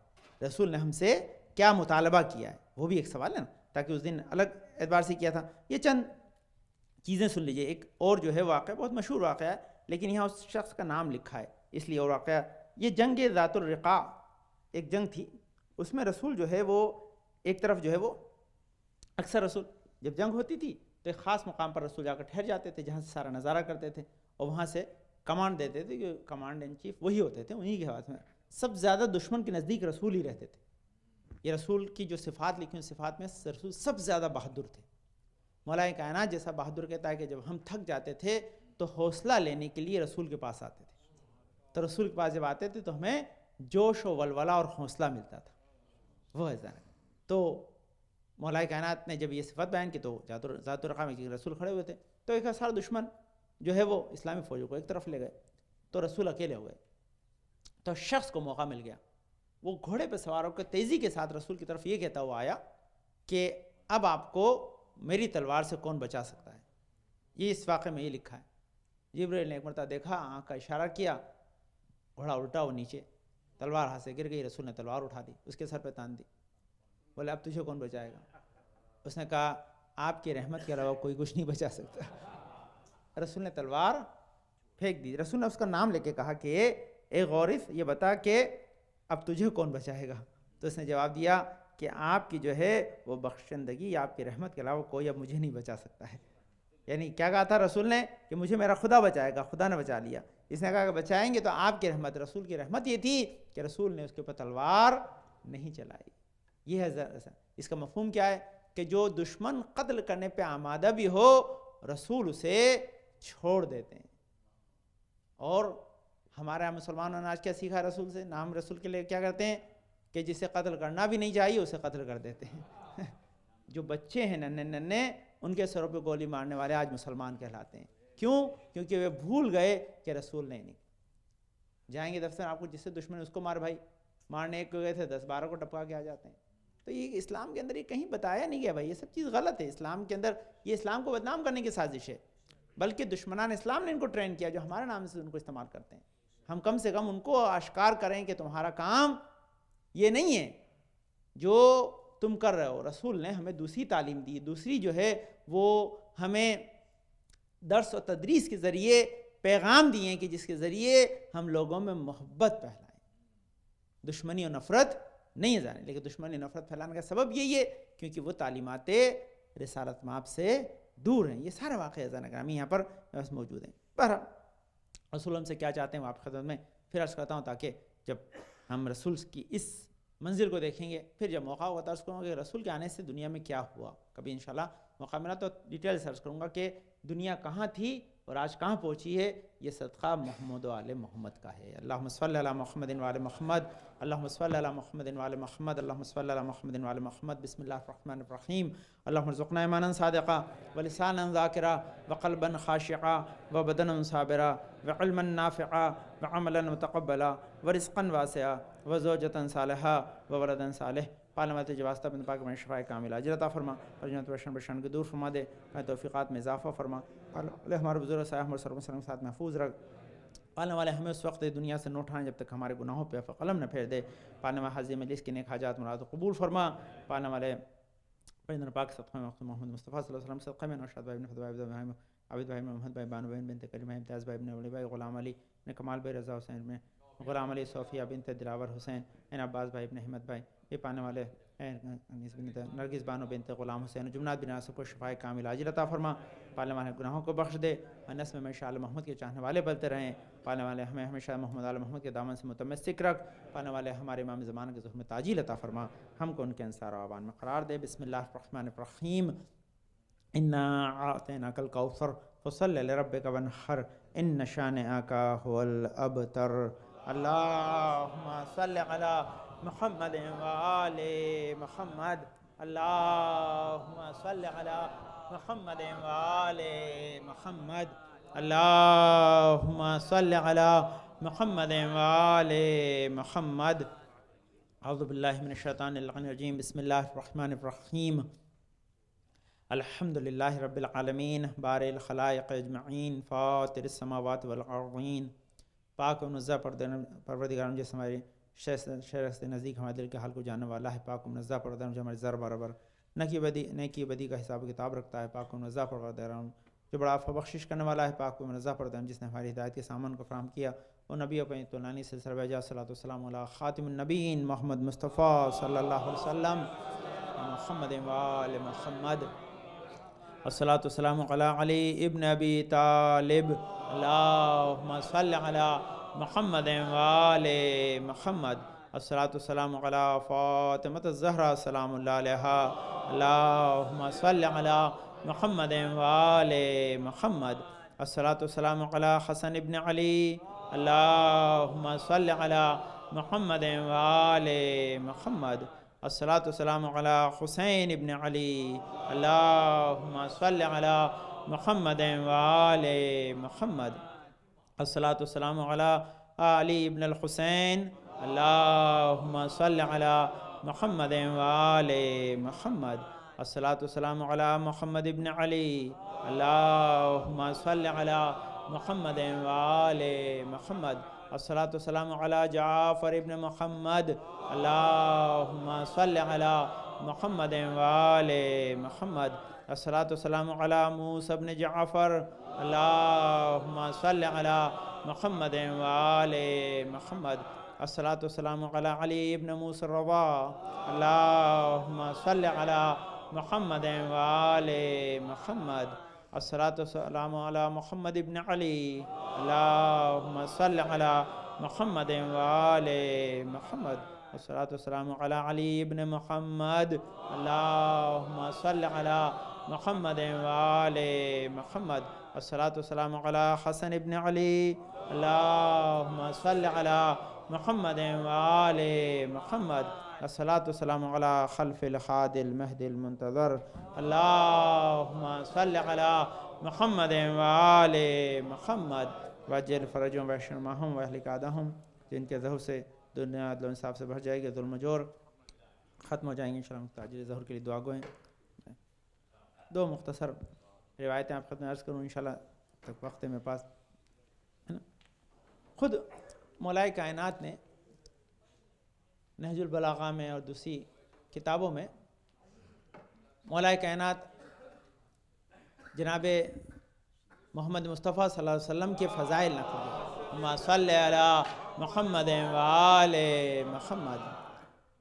رسول نے ہم سے کیا مطالبہ کیا ہے, وہ بھی ایک سوال ہے نا, تاکہ اس دن الگ اعتبار سے کیا تھا. یہ چند چیزیں سن لیجئے. ایک اور جو ہے واقعہ بہت مشہور واقعہ ہے, لیکن یہاں اس شخص کا نام لکھا ہے اس لیے. اور واقعہ یہ جنگ ذات الرقاع ایک جنگ تھی. اس میں رسول جو ہے وہ ایک طرف جو ہے وہ اکثر رسول جب جنگ ہوتی تھی تو ایک خاص مقام پر رسول جا کر ٹھہر جاتے تھے, جہاں سے سارا نظارہ کرتے تھے اور وہاں سے کمانڈ دیتے تھے, کہ کمانڈ ان چیف وہی ہوتے تھے, انہی کے ہاتھ میں. سب زیادہ دشمن کے نزدیک رسول ہی رہتے تھے. یہ رسول کی جو صفات لکھی, ان صفات میں رسول سب زیادہ بہادر تھے. مولا کائنات جیسا بہادر کہتا ہے کہ جب ہم تھک جاتے تھے تو حوصلہ لینے کے لیے رسول کے پاس آتے تھے. تو رسول کے پاس جب آتے تھے تو ہمیں جوش و ولولہ اور حوصلہ ملتا تھا. وہ ہے ذرا. تو مولا کائنات نے جب یہ صفت بیان کی تو ذات الرقاع میں رسول کھڑے ہوئے تھے, تو ایک سارا دشمن جو ہے وہ اسلامی فوجوں کو ایک طرف لے گئے, تو رسول اکیلے ہو گئے. تو شخص کو موقع مل گیا, وہ گھوڑے پہ سوار ہو کر تیزی کے ساتھ رسول کی طرف یہ کہتا ہوا آیا کہ اب آپ کو میری تلوار سے کون بچا سکتا ہے. یہ اس واقعے میں یہ لکھا ہے. جبرائیل نے ایک مرتبہ دیکھا, آنکھ کا اشارہ کیا, گھوڑا الٹا ہو نیچے, تلوار ہاتھ سے گر گئی. رسول نے تلوار اٹھا دی, اس کے سر پہ تان دی. بولے اب تجھے کون بچائے گا؟ اس نے کہا آپ کی رحمت کے علاوہ کوئی کچھ نہیں بچا سکتا. رسول نے تلوار پھینک دی. رسول نے اس کا نام لے کے کہا کہ اے غورث یہ بتا کہ اب تجھے کون بچائے گا؟ تو اس نے جواب دیا کہ آپ کی جو ہے وہ بخشندگی, آپ کی رحمت کے علاوہ کوئی اب مجھے نہیں بچا سکتا ہے. یعنی کیا کہا تھا رسول نے کہ مجھے میرا خدا بچائے گا, خدا نے بچا لیا. اس نے کہا کہ بچائیں گے تو آپ کی رحمت. رسول کی رحمت یہ تھی کہ رسول نے اس کے اوپر تلوار نہیں چلائی. یہ ہے اس کا مفہوم کیا ہے کہ جو دشمن قتل کرنے پہ آمادہ بھی ہو رسول اسے چھوڑ دیتے ہیں. اور ہمارے مسلمانوں نے آج کیا سیکھا رسول سے؟ نام رسول کے لیے کیا کرتے ہیں کہ جسے قتل کرنا بھی نہیں چاہیے اسے قتل کر دیتے ہیں. جو بچے ہیں ننھے ننھے ان کے سروں پہ گولی مارنے والے آج مسلمان کہلاتے ہیں. کیوں؟ کیونکہ وہ بھول گئے کہ رسول نے نہیں. جائیں گے دفتر, آپ کو جس سے دشمن اس کو مار بھائی, مارنے ایک کو گئے تھے 10-12 کو ٹپکا کے آ جاتے ہیں. تو یہ اسلام کے اندر یہ کہیں بتایا نہیں گیا بھائی, یہ سب چیز غلط ہے. اسلام کے اندر یہ اسلام کو بدنام کرنے کی سازش ہے, بلکہ دشمنان اسلام نے ان کو ٹرین کیا جو ہمارے نام سے ان کو استعمال کرتے ہیں. ہم کم سے کم ان کو آشکار کریں کہ تمہارا کام یہ نہیں ہے جو تم کر رہے ہو. رسول نے ہمیں دوسری تعلیم دی, دوسری جو ہے وہ ہمیں درس و تدریس کے ذریعے پیغام دیے ہیں کہ جس کے ذریعے ہم لوگوں میں محبت پھیلائیں, دشمنی و نفرت نہیں جانے. لیکن دشمنی نفرت پھیلانے کا سبب یہی ہے کیونکہ وہ تعلیمات رسالت مآب سے دور ہیں. یہ سارے واقعہ ذہن گرامی یہاں پر بس موجود ہیں. بہرحال رسول ہم سے کیا چاہتے ہیں وہ آپ خدمت میں پھر عرض کرتا ہوں, تاکہ جب ہم رسول کی اس منزل کو دیکھیں گے پھر جب موقع ہوگا تو عرض کروں گا کہ رسول کے آنے سے دنیا میں کیا ہوا. کبھی انشاءاللہ موقع ملا تو ڈیٹیل سے عرض کروں گا کہ دنیا کہاں تھی اور آج کہاں پہنچی ہے. یہ صدقہ محمد و آل محمد کا ہے. اللہم صلی علی محمد و آل محمد, اللہم صلی علی محمد و آل محمد, اللہم صلی علی محمد و آل محمد. بسم اللہ الرحمن الرحیم. اللہم ارزقنا ایمانا صادقا ولسانا ذاکرا وقلبا خاشعا وبدنا صابرا وعلما نافعا وعملا متقبلا ورزقا واسعا وزوجة صالحا وولدا صالح پارلیمانت جواسطہ بن پاک میں شفاء کامل عاجل عطا فرما، پرجنت وشن بشن کے دور فرما دے، توفیقات میں اضافہ فرما، ہمارے بزرگ صاحب اور سرم سلم ساتھ محفوظ رکھ، پالنے والے ہمیں اس وقت دنیا سے نہ اٹھائیں جب تک ہمارے گناہوں پہ قلم نہ پھیر دے، پالنے والے حاضر مجلس کی نیک حاجات مراد قبول فرما، پالنے والے پیغمبر پاک صدقہ محمد مصطفیٰ صلی اللہ علیہ وسلم صدقہ میں نوشاد بھائی بن فضل بھائی عابد بھائی محمد بھائی بانو بہن بنت کریمہ امتیاز بھائی بن ولی بھائی غلام علی نے کمال بھائی رضا حسین میں غلام علی صوفیہ بنت دلاور حسین این عباس بھائی بن احمد بھائی، یہ پانے والے نرگس بانو بنت غلام حسین جمنات بن آصف کو شفاء کامل عاجل عطا فرما، پالنے والے گناہوں کو بخش دے، نسل میں شاہ محمد کے چاہنے والے بنتے رہیں، پالنے والے ہمیں ہمیشہ محمد آل محمد کے دامن سے متمسک رکھ، پالنے والے ہمارے امام زمان کے ظہر میں تاجیل عطا فرما، ہم کو ان کے انصار و اعوان میں قرار دے۔ بسم اللہ الرحمن الرحیم، انا اعطیناک الکوثر فصل لربک وانحر ان شانئک هو الابتر، اللہم صل علی محمد وآل محمد، اللہم صل علی محمد وآل محمد، اللہم صل علی محمد وآل محمد۔ اعوذ باللہ من الشیطان الرجیم، بسم اللہ الرحمن الرحیم، الحمدللہ رب العالمین بارئ الخلائق اجمعین فاطر السماوات والارضین، پاک و منزہ پروردگار جس ہمارے شہر سے نزدیک ہمارے دل کے حال کو جاننے والا ہے، پاک و منزہ پروردگار جو ہمارے ذر برابر نیکی بدی کا حساب و کتاب رکھتا ہے، پاک و منزہ پروردگار جو بڑا عفو بخشش کرنے والا ہے، پاک و منزہ پروردگار جس نے ہماری ہدایت کے سامان کو فراہم کیا، وہ نبی و طولانی سلسلہ بھیجا، صلاۃ والسلام علی خاتم النبیین محمد مصطفیٰ صلی اللہ علیہ وسلم محمد وآل محمد، الصلاۃ والسلام علی علی ابن ابی طالب، اللہم صل علی محمد وآل محمد، الصلاۃ والسلام علی فاطمہ الزہرا سلام اللہ علیہا، اللہم صل علی محمد وآل محمد، الصلاۃ والسلام علی حسن ابن علی، اللہم صل علی محمد وآل محمد، الصلاۃ والسلام علی حسین ابن علی، اللہم صل علی محمد وآل محمد، الصلاۃ والسلام علی علی ابن الحسین، اللہم صل علی محمد وآل محمد، الصلاۃ والسلام علی محمد ابن علی، اللہم صل علی محمد وآل محمد، الصلاۃ والسلام علی جعفر ابن محمد، اللہم صل علی محمد وآل محمد، الصلاۃ والسلام علی موسیٰ ابن جعفر، اللہم صل علی محمد وآل محمد، الصلاۃ والسلام علی علی ابن موسیٰ الرضا، اللہم صل علی محمد وآل محمد، الصلاۃ والسلام علی محمد ابن علی، اللہم صل علی محمد وآل محمد، الصلاۃ والسلام علی علی ابن محمد، اللہم صل علی محمد وآل محمد، الصلاۃ والسلام علی حسن ابن علی، اللہم صل علی محمد وآل محمد، الصلاۃ والسلام علی خلف الخاد المہد المنتظر، اللہم صل علی محمد وآل محمد، وجل فرجهم ویشر ماہم واہلک عادہم، جن کے ظہر سے دنیا عدل و انصاف سے بھر جائے گی، ظلم و جور ختم ہو جائیں گے انشاءاللہ۔ تاجر ظہر کے لیے دعا گوئیں، دو مختصر روایتیں آپ خدمت عرض کروں انشاءاللہ، تک وقت میں پاس ہے نا۔ خود مولائے کائنات نے نہج البلاغہ میں اور دوسری کتابوں میں مولائے کائنات جناب محمد مصطفیٰ صلی اللہ علیہ وسلم کے فضائل نقل کی، اللہم صل علی محمد وآل محمد،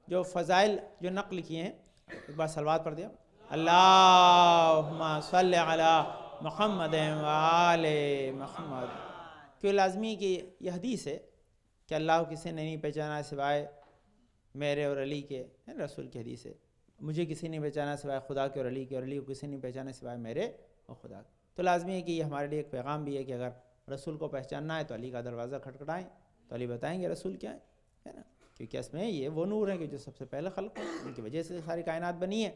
جو فضائل جو نقل کیے ہیں، ایک بار صلوات پڑھ دیا، اللہم صل علی محمد وآل محمد، کیوں لازمی کہ یہ حدیث ہے کہ اللہ کو کسی نے نہیں پہچانا سوائے میرے اور علی کے، رسول کی حدیث ہے، مجھے کسی نے پہچانا سوائے خدا کے اور علی کے، اور علی کو کسی نے پہچانا سوائے میرے اور خدا کے۔ تو لازمی ہے کہ یہ ہمارے لیے ایک پیغام بھی ہے کہ اگر رسول کو پہچاننا ہے تو علی کا دروازہ کھٹکھٹائیں تو علی بتائیں گے رسول کیا ہے نا، کیونکہ اس میں یہ وہ نور ہے کہ جو سب سے پہلے خلق ہے، ان کی وجہ سے ساری کائنات بنی ہے۔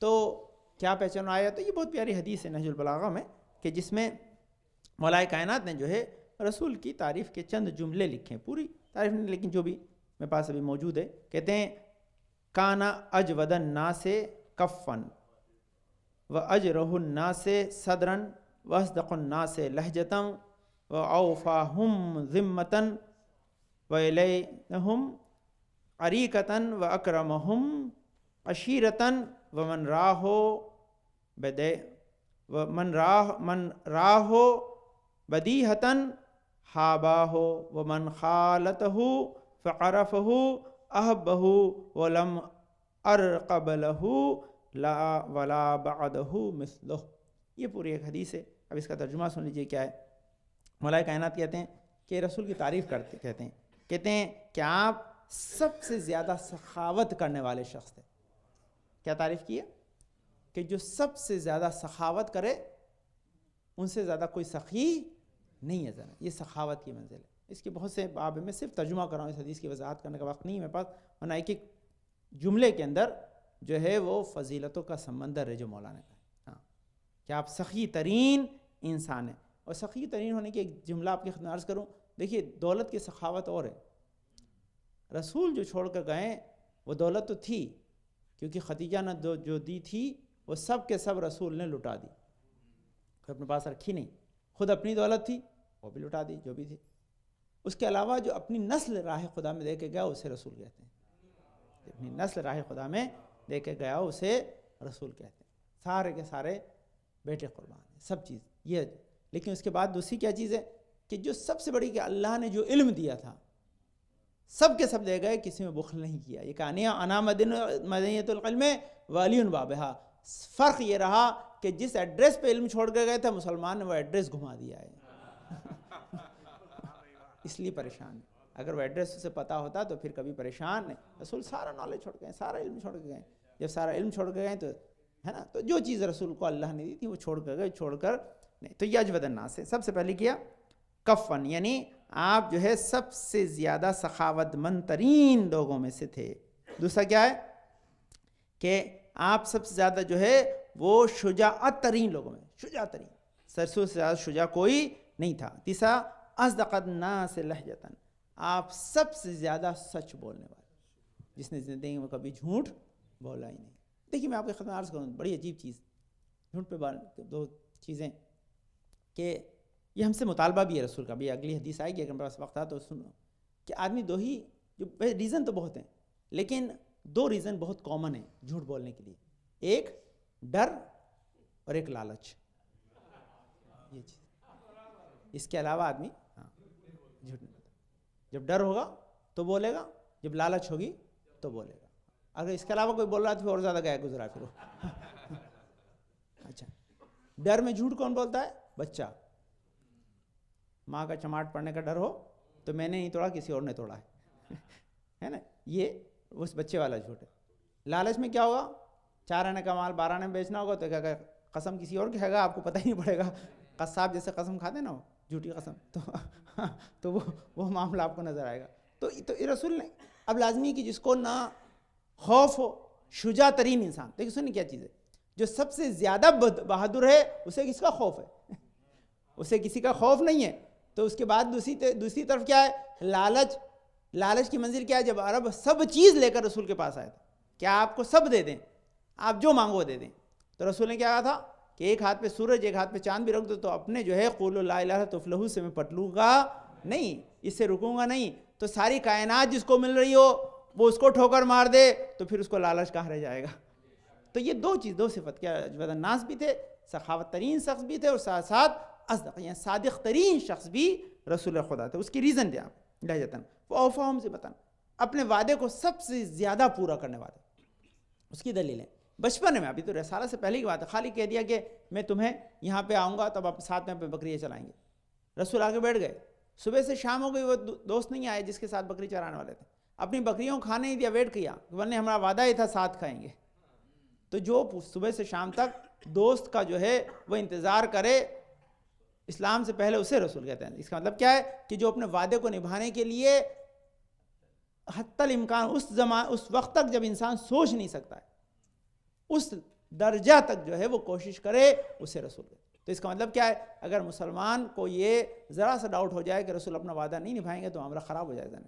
تو کیا پہچانا آیا؟ تو یہ بہت پیاری حدیث ہے نہج البلاغہ میں، کہ جس میں مولائے کائنات نے جو ہے رسول کی تعریف کے چند جملے لکھے ہیں، پوری تعریف نہیں لیکن جو بھی میرے پاس ابھی موجود ہے، کہتے ہیں کانا اجود الناس کفن و اجرہ الناس صدرن و اصدق الناس لہجتم و اوفاہم ذمتن و الیہم عریقتن و اکرمہم عشیرتن ومن راہو بدیہتن حاباہو ومن خالتہو فعرفہ احبہ ولم ارقب لہو لا ولا بعدہ مثلہ. یہ پوری ایک حدیث ہے. اب اس کا ترجمہ سن لیجئے کیا ہے. مولا کائنات کہتے ہیں کہ رسول کی تعریف کہتے ہیں کہ آپ سب سے زیادہ سخاوت کرنے والے شخص تھے. کیا تعریف کی ہے؟ کہ جو سب سے زیادہ سخاوت کرے ان سے زیادہ کوئی سخی نہیں ہے. ذرا یہ سخاوت کی منزل ہے. اس کے بہت سے باب میں صرف ترجمہ کر رہا ہوں, اس حدیث کی وضاحت کرنے کا وقت نہیں ہے میرے پاس, ورنہ ایک ایک جملے کے اندر جو ہے وہ فضیلتوں کا سمندر ہے جو مولانا کا ہے. ہاں کہ آپ سخی ترین انسان ہیں. اور سخی ترین ہونے کی ایک جملہ آپ کی خدمت عرض کروں. دیکھیے دولت کی سخاوت اور ہے. رسول جو چھوڑ کر گئے وہ دولت تو تھی, کیونکہ خدیجہ نے جو دی تھی وہ سب کے سب رسول نے لٹا دی, اپنے پاس رکھی نہیں. خود اپنی دولت تھی وہ بھی لٹا دی جو بھی تھی. اس کے علاوہ جو اپنی نسل راہ خدا میں دے کے گیا اسے رسول کہتے ہیں. اپنی نسل راہ خدا میں دے کے گیا اسے رسول کہتے ہیں. سارے کے سارے بیٹے قربان ہیں, سب چیز یہ. لیکن اس کے بعد دوسری کیا چیز ہے کہ جو سب سے بڑی کہ اللہ نے جو علم دیا تھا سب کے سب دے گئے, کسی میں بخل نہیں کیا. یہ کہانی انا مدینۃ العلم والی بابہا. فرق یہ رہا کہ جس ایڈریس پہ علم چھوڑ کے گئے تھے مسلمان نے وہ ایڈریس گھما دیا ہے. اس لیے پریشان ہے. اگر وہ ایڈریس اسے پتا ہوتا تو پھر کبھی پریشان نہیں. رسول سارا نالج چھوڑ گئے, سارا علم چھوڑ کے گئے. جب سارا علم چھوڑ کے گئے تو ہے نا, تو جو چیز رسول کو اللہ نے دی تھی وہ چھوڑ کر گئے, چھوڑ کر نہیں. تو یہ اجود الناس سے سب سے پہلے کیا کفن, یعنی آپ جو ہے سب سے زیادہ سخاوت مند ترین لوگوں میں سے تھے. دوسرا کیا ہے کہ آپ سب سے زیادہ جو ہے وہ شجاعت ترین لوگوں میں, شجاع ترین, رسول سے زیادہ شجاع کوئی نہیں تھا. تیسرا اصدق الناس لہجتاً, آپ سب سے زیادہ سچ بولنے والے, جس نے زندگی میں کبھی جھوٹ بولا ہی نہیں. دیکھیے میں آپ کے خدمت عرض کروں, بڑی عجیب چیز جھوٹ پہ دو چیزیں کہ یہ ہم سے مطالبہ بھی ہے رسول کا بھی. اگلی حدیث آئے گی اگر میرے پاس وقت آ تو سنو کہ آدمی دو ہی جو ریزن تو بہت ہیں لیکن دو ریزن بہت کامن ہیں جھوٹ بولنے کے لیے. ایک ڈر اور ایک لالچ. یہ چیز, اس کے علاوہ آدمی جھوٹ نہیں بولتا. جب ڈر ہوگا تو بولے گا, جب لالچ ہوگی تو بولے گا. اگر اس کے علاوہ کوئی بول رہا ہے تو پھر اور زیادہ گیا گزرا پھر. اچھا, ڈر میں جھوٹ کون بولتا ہے؟ بچہ. ماں کا چماٹ پڑنے کا ڈر ہو تو میں نے نہیں توڑا کسی اور نے توڑا ہے نا, یہ اس بچے والا جھوٹ ہے. لالچ میں کیا ہوگا, 4 آنے کا مال 12 آنے میں بیچنا ہوگا تو کیا کہ قسم کسی اور کہے گا, آپ کو پتہ ہی نہیں پڑے گا. قصاب جیسے قسم کھاتے نا وہ جھوٹی قسم, تو وہ معاملہ آپ کو نظر آئے گا. تو رسول نے اب لازمی کہ جس کو نہ خوف ہو, شجاع ترین انسان. دیکھیں سنیں کیا چیز ہے, جو سب سے زیادہ بہادر ہے اسے کس کا خوف ہے؟ اسے کسی کا خوف نہیں ہے. تو اس کے بعد دوسری طرف کیا ہے؟ لالچ. لالچ کی منزل کیا ہے؟ جب عرب سب چیز لے کر رسول کے پاس آئے تھے, کیا آپ کو سب دے دیں, آپ جو مانگو دے دیں, تو رسول نے کیا کہا تھا کہ ایک ہاتھ پہ سورج ایک ہاتھ پہ چاند بھی رکھ دو تو اپنے جو ہے قولوا لا الہ تفلحوا سے میں پٹلوں گا نہیں, اس سے رکوں گا نہیں. تو ساری کائنات جس کو مل رہی ہو وہ اس کو ٹھوکر مار دے تو پھر اس کو لالچ کہاں رہ جائے گا. تو یہ دو صفت کیا اجود الناس بھی تھے, سخاوت ترین شخص بھی تھے, اور ساتھ ساتھ اصدق یعنی صادق ترین شخص بھی رسول خدا تھے. اس کی ریزن دیا لہجتاً وہ اوفاہم سے بتانا, اپنے وعدے کو سب سے زیادہ پورا کرنے والے. اس کی دلیل ہے بچپن میں, ابھی تو رسالہ سے پہلے کی بات ہے, خالی کہہ دیا کہ میں تمہیں یہاں پہ آؤں گا تب آپ ساتھ میں بکریاں چلائیں گے. رسول آگے بیٹھ گئے, صبح سے شام ہو گئی, وہ دوست نہیں آئے جس کے ساتھ بکری چرانے والے تھے, اپنی بکریوں کو کھانے نہیں دیا, ویٹ کیا, ورنہ ہمارا وعدہ ہی تھا ساتھ کھائیں گے. تو جو صبح سے شام تک دوست کا جو ہے وہ انتظار کرے اسلام سے پہلے, اسے رسول کہتے ہیں. اس کا مطلب کیا ہے کہ جو اپنے وعدے کو نبھانے کے لیے حتی الامکان اس وقت تک جب انسان سوچ نہیں سکتا ہے, اس درجہ تک جو ہے وہ کوشش کرے, اسے رسول کہتے ہیں. تو اس کا مطلب کیا ہے, اگر مسلمان کو یہ ذرا سا ڈاؤٹ ہو جائے کہ رسول اپنا وعدہ نہیں نبھائیں گے تو معاملہ خراب ہو جائے گا.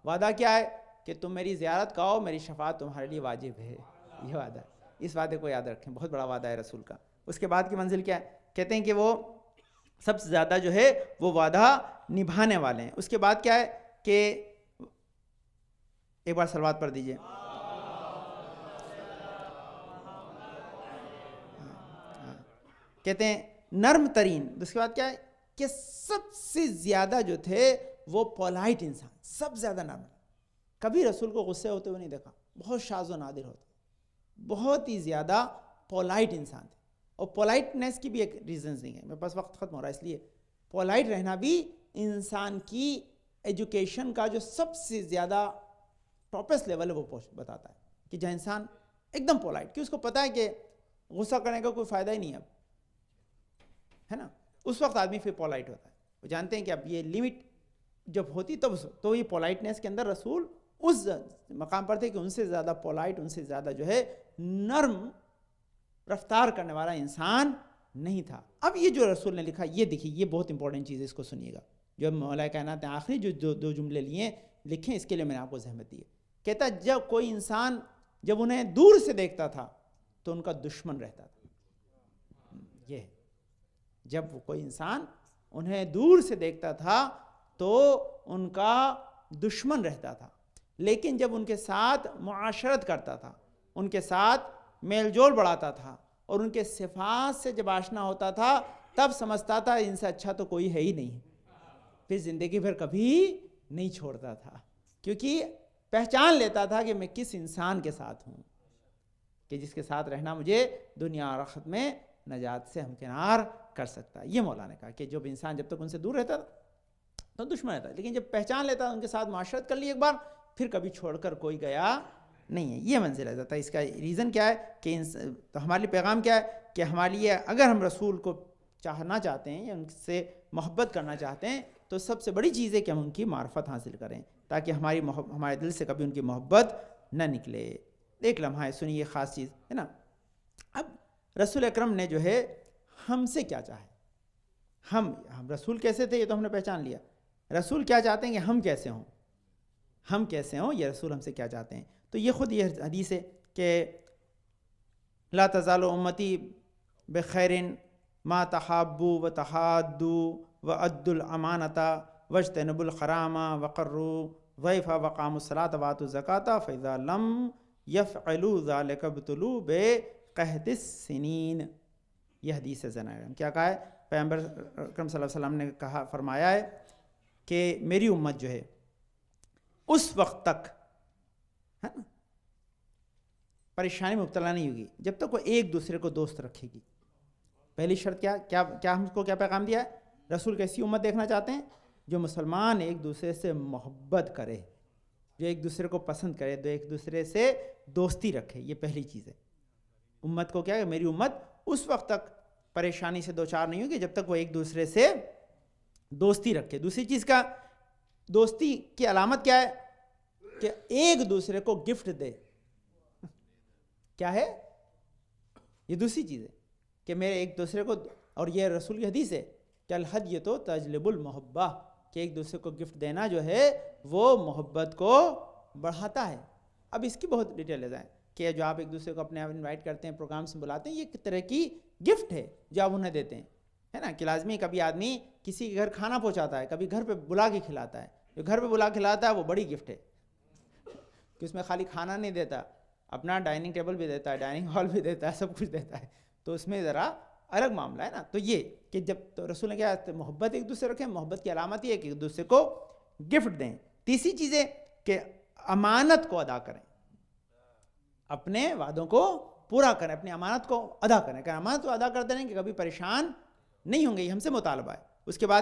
وعدہ کیا ہے کہ تم میری زیارت کا آؤ، میری شفاعت تمہارے لیے واجب ہے. یہ وعدہ ہے. اس وعدے کو یاد رکھیں، بہت بڑا وعدہ ہے رسول کا. اس کے بعد کی منزل کیا ہے؟ کہتے ہیں کہ وہ سب سے زیادہ جو ہے وہ وعدہ نبھانے والے ہیں. اس کے بعد کیا ہے کہ ایک بار صلوات پڑھ دیجئے. کہتے ہیں نرم ترین. اس کے بعد کیا ہے کہ سب سے زیادہ جو تھے وہ پولائٹ انسان، سب زیادہ نرم. کبھی رسول کو غصے ہوتے ہوئے نہیں دیکھا، بہت شاذ و نادر ہوتا، بہت ہی زیادہ پولائٹ انسان تھے. اور پولائٹنیس کی بھی ایک ریزنز نہیں ہے، میرے پاس وقت ختم ہو رہا ہے، اس لیے پولائٹ رہنا بھی انسان کی ایجوکیشن کا جو سب سے زیادہ ٹاپسٹ لیول ہے وہ بتاتا ہے کہ جہاں انسان ایک دم پولائٹ، کہ اس کو پتہ ہے کہ غصہ کرنے کا کوئی فائدہ ہی نہیں ہے نا. اس وقت آدمی پھر پولائٹ ہوتا ہے. وہ جانتے ہیں کہ اب یہ لیمٹ جب ہوتی تب تو یہ پولائٹنیس کے اندر رسول اس مقام پر تھے کہ ان سے زیادہ پولائٹ، ان سے زیادہ جو ہے نرم رفتار کرنے والا انسان نہیں تھا. اب یہ جو رسول نے لکھا، یہ دیکھیے، یہ بہت امپورٹنٹ چیز ہے، اس کو سنیے گا. جو مولا کائنات نے آخری جو دو جملے لیے لکھیں، اس کے لیے میں نے آپ کو زحمت دی ہے. کہتا جب کوئی انسان جب انہیں دور سے دیکھتا تھا تو ان کا دشمن رہتا تھا. یہ جب کوئی انسان انہیں دور سے دیکھتا تھا تو ان کا دشمن رہتا تھا، لیکن جب ان کے ساتھ معاشرت کرتا تھا، ان کے ساتھ میل جول بڑھاتا تھا اور ان کے صفات سے جب آشنا ہوتا تھا تب سمجھتا تھا ان سے اچھا تو کوئی ہے ہی نہیں. پھر زندگی بھر کبھی نہیں چھوڑتا تھا، کیونکہ پہچان لیتا تھا کہ میں کس انسان کے ساتھ ہوں، کہ جس کے ساتھ رہنا مجھے دنیا اور آخرت میں نجات سے ہمکنار کر سکتا ہے. یہ مولا نے کہا کہ جب انسان جب تک ان سے دور رہتا تھا تو دشمن رہتا، لیکن جب پہچان لیتا ان کے ساتھ معاشرت کر لی ایک بار، پھر کبھی چھوڑ کر کوئی گیا نہیں ہے. یہ منزل ہے. اس کا ریزن کیا ہے کہ تو ہمارے لیے پیغام کیا ہے کہ ہمارے لیے اگر ہم رسول کو چاہنا چاہتے ہیں یا ان سے محبت کرنا چاہتے ہیں تو سب سے بڑی چیز ہے کہ ہم ان کی معرفت حاصل کریں، تاکہ ہمارے دل سے کبھی ان کی محبت نہ نکلے. ایک لمحہ سنیے، یہ خاص چیز ہے نا. اب رسول اکرم نے جو ہے ہم سے کیا چاہے، ہم رسول کیسے تھے یہ تو ہم نے پہچان لیا. رسول کیا چاہتے ہیں کہ ہم کیسے ہوں، ہم کیسے ہوں، یہ رسول ہم سے کیا چاہتے ہیں. تو یہ خود یہ حدیث ہے کہ لا تزال امتی بخیر ما تحابوا وتحادوا وادوا الامانۃ واجتنبوا الحرام وقروا ضیفا وقاموا الصلاۃ واتوا الزکاۃ فاذا لم یفعلوا ذلک ابتلوا بقحط السنین. یہ حدیث ہے زنائر. کیا کہا ہے پیغمبر اکرم صلی اللہ علیہ وسلم نے فرمایا ہے کہ میری امت جو ہے اس وقت تک ہے نا پریشانی میں مبتلا نہیں ہوگی جب تک وہ ایک دوسرے کو دوست رکھے گی. پہلی شرط کیا ہم کو کیا پیغام دیا ہے؟ رسول کیسی امت دیکھنا چاہتے ہیں؟ جو مسلمان ایک دوسرے سے محبت کرے، جو ایک دوسرے کو پسند کرے، جو ایک دوسرے سے دوستی رکھے. یہ پہلی چیز ہے. امت کو کیا ہے؟ میری امت اس وقت تک پریشانی سے دوچار نہیں ہوگی جب تک وہ ایک دوسرے سے دوستی رکھے. دوسری چیز کا دوستی کی علامت کیا ہے؟ کہ ایک دوسرے کو گفٹ دے. کیا ہے یہ؟ دوسری چیز ہے کہ میرے ایک دوسرے کو، اور یہ رسول کی حدیث ہے کہ الہدیہ تو تجلب المحبہ، کہ ایک دوسرے کو گفٹ دینا جو ہے وہ محبت کو بڑھاتا ہے. اب اس کی بہت ڈیٹیلز ہیں کہ جو آپ ایک دوسرے کو اپنے آپ انوائٹ کرتے ہیں، پروگرامس میں بلاتے ہیں، یہ ایک طرح کی گفٹ ہے جو آپ انہیں دیتے ہیں، ہے نا. کہ لازمی کبھی آدمی کسی کے گھر کھانا پہنچاتا ہے، کبھی گھر پہ بلا کے کھلاتا ہے. جو گھر پہ بلا کھلاتا ہے وہ بڑی گفٹ ہے، کہ اس میں خالی کھانا نہیں دیتا، اپنا ڈائننگ ٹیبل بھی دیتا ہے، ڈائننگ ہال بھی دیتا ہے، سب کچھ دیتا ہے. تو اس میں ذرا الگ معاملہ ہے نا. تو یہ کہ جب تو رسول نے کیا محبت ایک دوسرے رکھیں، محبت کی علامت یہ ہے کہ ایک دوسرے کو گفٹ دیں. تیسری چیز ہے کہ امانت کو ادا کریں، اپنے وعدوں کو پورا کریں، اپنی امانت کو ادا کریں. کہ امانت کو ادا کرتے رہیں کہ کبھی پریشان نہیں ہوں گے. یہ ہم سے مطالبہ ہے. اس کے بعد